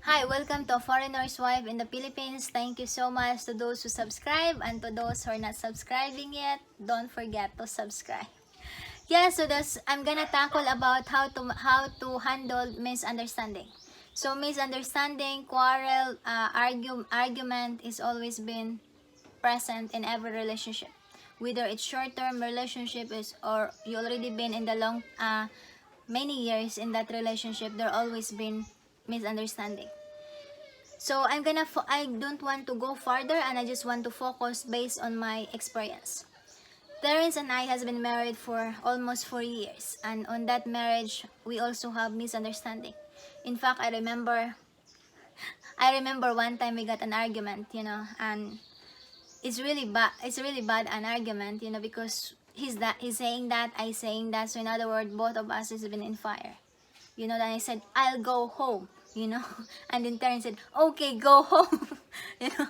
Hi, welcome to Foreigner's Wife in the Philippines. Thank you so much to those who subscribe, and to those who are not subscribing yet, don't forget to subscribe. Yeah, so I'm gonna tackle about how to handle misunderstanding. So misunderstanding, quarrel, argument is always been present in every relationship. Whether it's short-term relationship is or you already been in the long many years in that relationship, there always been misunderstanding. So I don't want to go further, and I just want to focus based on my experience. Terence and I has been married for almost 4 years, and on that marriage we also have misunderstanding. In fact, I remember one time we got an argument, and it's really bad. It's really bad an argument, because he's saying that, I saying that. So in other words, both of us has been in fire. Then I said, I'll go home, and then Terrence said, okay, go home. you know.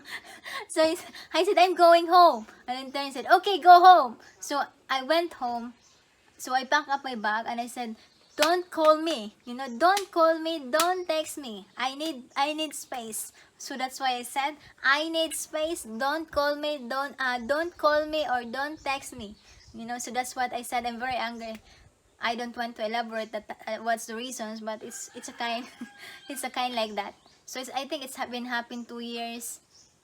So I said, I'm going home. And then Terrence said, okay, go home. So I went home. So I packed up my bag and I said, don't call me. Don't call me, don't text me. I need space. So that's why I said, I need space. Don't call me, don't call me or don't text me. So that's what I said. I'm very angry. I don't want to elaborate what's the reasons, but it's a kind it's a kind like that. So I think it's been happened 2 years,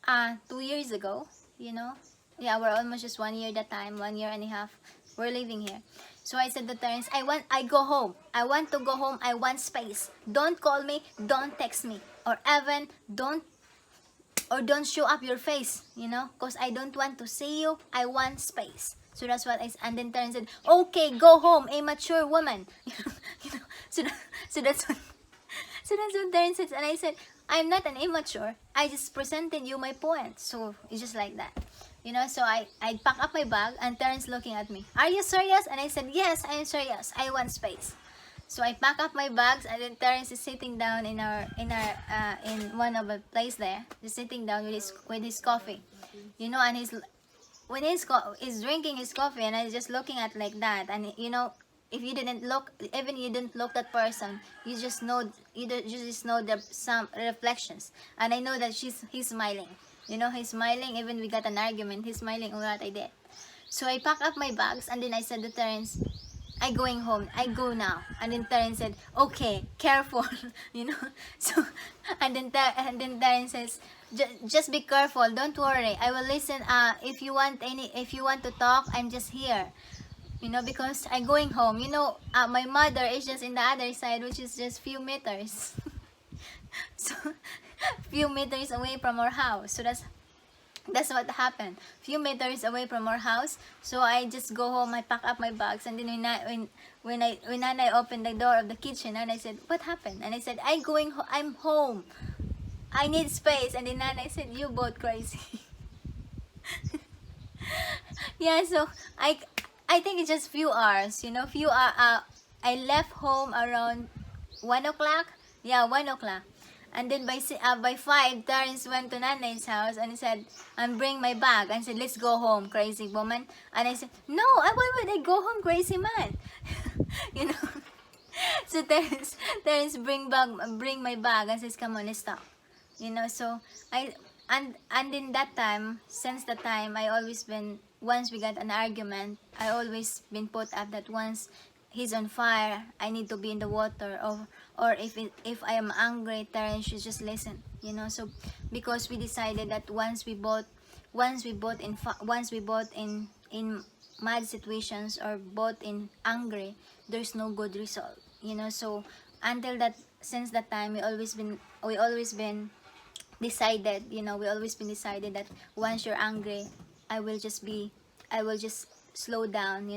2 years ago. Yeah, we're almost just 1 year that time, 1 year and a half. We're living here. So I said to Terence, I go home. I want to go home. I want space. Don't call me. Don't text me. Or even don't show up your face, because I don't want to see you. I want space. So that's what and then Terence said, okay, go home, a mature woman. you know, so, so that's what, so that's what Terence said. And I said, I'm not an immature. I just presented you my point. So it's just like that. So I pack up my bag and Terence looking at me. Are you serious? And I said, yes, I am serious. I want space. So I pack up my bags, and then Terence is sitting down in one of the place there, just sitting down with his coffee, and he's drinking his coffee, and I was just looking at like that, and if you didn't look, even you didn't look that person, you just know the some reflections, and I know that he's smiling, he's smiling. Even we got an argument, he's smiling on what I did. So I pack up my bags, and then I said to Terence, I going home. I go now. And then Terence said, okay, careful. So, and then Terence says, just be careful. Don't worry. I will listen. If you want to talk, I'm just here. Because I'm going home. My mother is just in the other side, which is just few meters. So, few meters away from our house. So that's what happened. Few meters away from our house. So I just go home. I pack up my bags, and then when Nanay opened the door of the kitchen, and I said, "What happened?" And I said, I'm home. I need space." And then Nanay said, "You both crazy." Yeah. So I think it's just few hours. I left home around 1 o'clock. Yeah, 1 o'clock. And then by 5, Terence went to Nanay's house and he said, and bring my bag. And said, let's go home, crazy woman. And I said, no, why would I go home, crazy man? you know. So Terence bring my bag and says, come on, let's talk. So and in that time, since that time, once we got an argument, I always been put up that once he's on fire, I need to be in the water, or if I am angry, Terence should just listen. So because we decided that once we both in mad situations, or both in angry, there's no good result. So until that, since that time, we always been decided, that once you're angry, I will just slow down.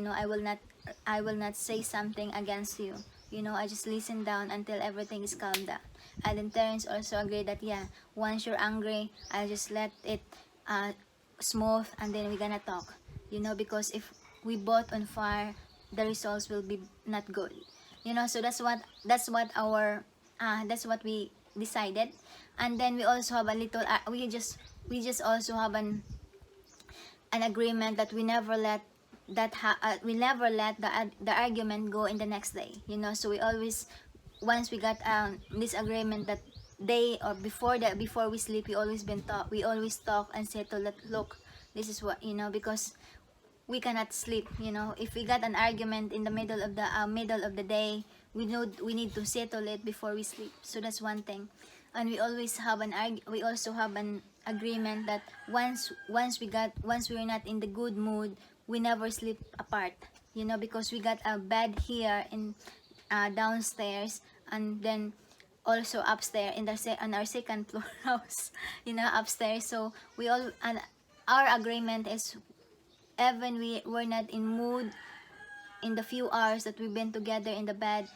I will not say something against you. I just listen down until everything is calmed down. And then Terence also agreed that, yeah, once you're angry, I'll just let it smooth, and then we're gonna talk. Because if we both on fire, the results will be not good. So that's what we decided. And then we also have a little we just also have an agreement that we never let the argument go in the next day. So we always, once we got this agreement, that day or before we sleep, we always talk and settle that, look, this is what, because we cannot sleep, if we got an argument in the middle of the day, we know we need to settle it before we sleep. So that's one thing. And we also have an agreement that once we're not in the good mood, we never sleep apart, because we got a bed here in downstairs, and then also upstairs on our second floor house, upstairs. So we all, and our agreement is, even we're not in mood in the few hours that we've been together in the bed,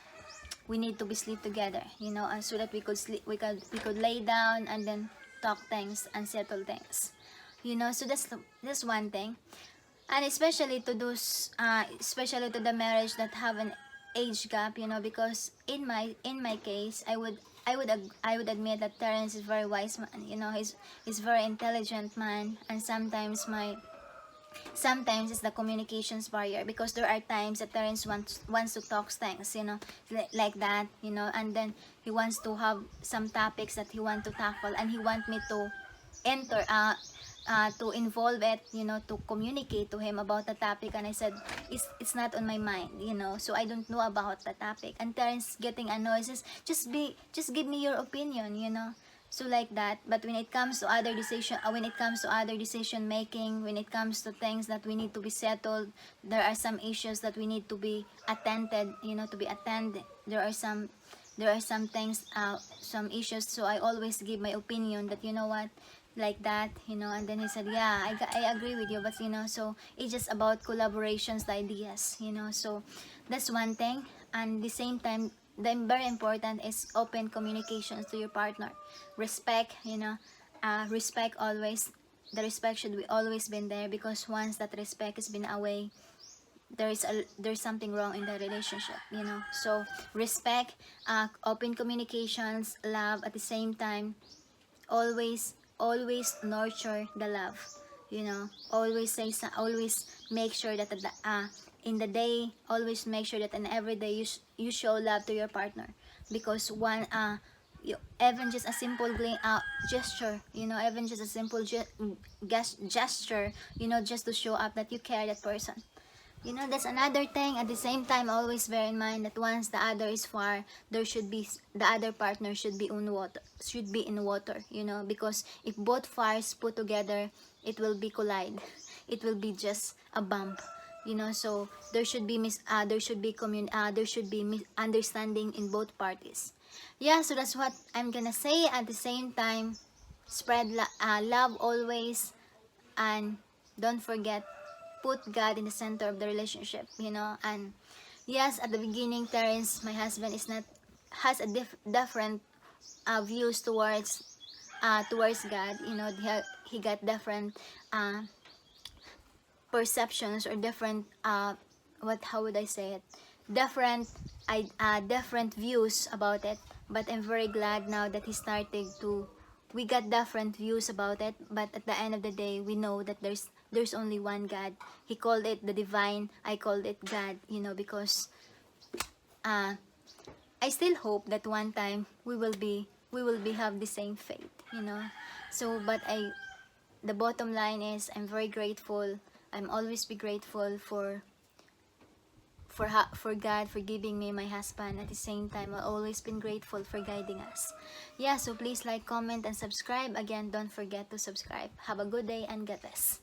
we need to be sleep together, and so that we could sleep, we could lay down and then talk things and settle things, so that's one thing. And especially to those especially to the marriage that have an age gap, because in my case, I would admit that Terence is very wise man, he's very intelligent man. And sometimes it's the communications barrier, because there are times that Terence wants to talk things, like that, and then he wants to have some topics that he want to tackle, and he want me to enter to involve it, to communicate to him about the topic. And I said, it's not on my mind, so I don't know about the topic. And Terence getting annoyed, says, just give me your opinion, so like that. But when it comes to other decision making, when it comes to things that we need to be settled, there are some issues that we need to be attended, there are some things, some issues. So I always give my opinion that, what, like that, and then he said, yeah, I agree with you, but so it's just about collaborations, the ideas, so that's one thing. And at the same time, the very important is open communications to your partner. Respect, respect always. The respect should be always been there, because once that respect has been away, there's something wrong in the relationship, so respect, open communications, love. At the same time, always nurture the love, always make sure that in the day, always make sure that in every day you show love to your partner. Because even just a simple gesture, even just a simple gesture, just to show up that you care that person. That's another thing. At the same time, always bear in mind that once the other is far, the other partner should be in water, because if both fires put together, it will be collide. It will be just a bump, so there should be understanding in both parties. Yeah, so that's what I'm gonna say. At the same time, spread love always, and don't forget, put God in the center of the relationship, and yes, at the beginning, Terence, my husband, has a different views towards God. He got different perceptions, or different how would I say it, different different views about it. But I'm very glad now that we got different views about it, but at the end of the day, we know that there's only one God. He called it the divine, I called it God, because I still hope that one time we will have the same faith, so. But the bottom line is, I'm very grateful. I'm always be grateful for God for giving me my husband. At the same time, I've always been grateful for guiding us. Yeah, so please like, comment, and subscribe. Again, don't forget to subscribe. Have a good day, and God bless.